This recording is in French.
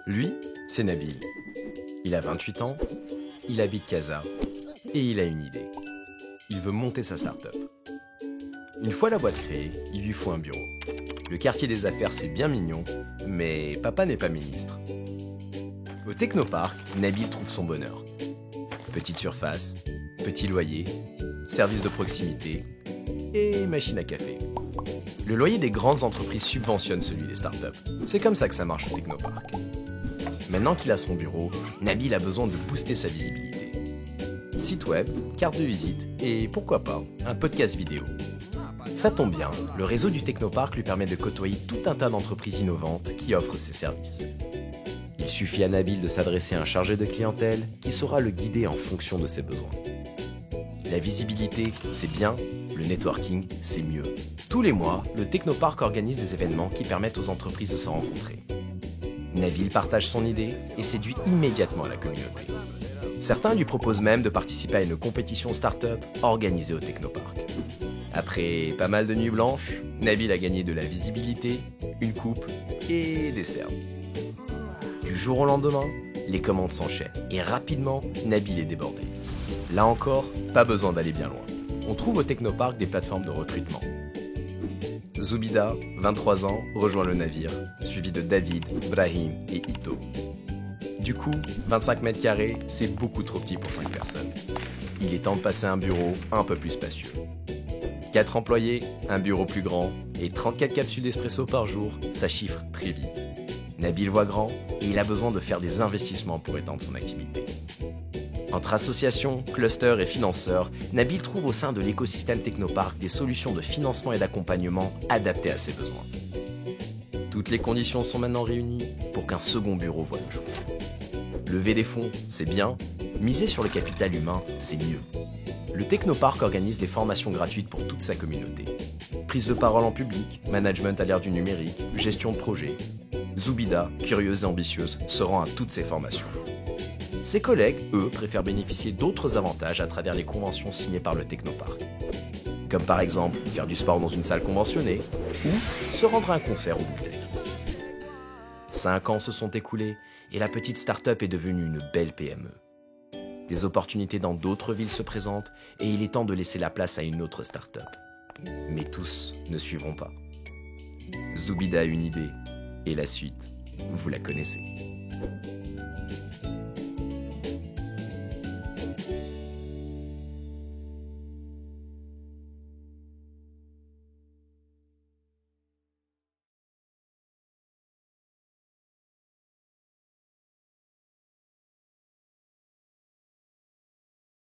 Lui, c'est Nabil. Il a 28 ans, il habite Casa et il a une idée. Il veut monter sa start-up. Une fois la boîte créée, il lui faut un bureau. Le quartier des affaires, c'est bien mignon, mais papa n'est pas ministre. Au Technopark, Nabil trouve son bonheur. Petite surface, petit loyer, service de proximité et machine à café. Le loyer des grandes entreprises subventionne celui des startups. C'est comme ça que ça marche au Technopark. Maintenant qu'il a son bureau, Nabil a besoin de booster sa visibilité. Site web, carte de visite et pourquoi pas, un podcast vidéo. Ça tombe bien, le réseau du Technopark lui permet de côtoyer tout un tas d'entreprises innovantes qui offrent ses services. Il suffit à Nabil de s'adresser à un chargé de clientèle qui saura le guider en fonction de ses besoins. La visibilité, c'est bien, le networking, c'est mieux. Tous les mois, le Technopark organise des événements qui permettent aux entreprises de se rencontrer. Nabil partage son idée et séduit immédiatement la communauté. Certains lui proposent même de participer à une compétition start-up organisée au Technopark. Après pas mal de nuits blanches, Nabil a gagné de la visibilité, une coupe et des cernes. Du jour au lendemain, les commandes s'enchaînent et rapidement, Nabil est débordé. Là encore, pas besoin d'aller bien loin. On trouve au Technopark des plateformes de recrutement. Zoubida, 23 ans, rejoint le navire, suivi de David, Brahim et Ito. Du coup, 25 mètres carrés, c'est beaucoup trop petit pour 5 personnes. Il est temps de passer un bureau un peu plus spacieux. 4 employés, un bureau plus grand et 34 capsules d'espresso par jour, ça chiffre très vite. Nabil voit grand et il a besoin de faire des investissements pour étendre son activité. Entre associations, clusters et financeurs, Nabil trouve au sein de l'écosystème Technopark des solutions de financement et d'accompagnement adaptées à ses besoins. Toutes les conditions sont maintenant réunies pour qu'un second bureau voie le jour. Lever des fonds, c'est bien, miser sur le capital humain, c'est mieux. Le Technopark organise des formations gratuites pour toute sa communauté. Prise de parole en public, management à l'ère du numérique, gestion de projet. Zoubida, curieuse et ambitieuse, se rend à toutes ces formations. Ses collègues, eux, préfèrent bénéficier d'autres avantages à travers les conventions signées par le Technopark. Comme par exemple faire du sport dans une salle conventionnée ou se rendre à un concert au Boutec. 5 ans se sont écoulés et la petite start-up est devenue une belle PME. Des opportunités dans d'autres villes se présentent et il est temps de laisser la place à une autre start-up. Mais tous ne suivront pas. Zoubida a une idée et la suite, vous la connaissez.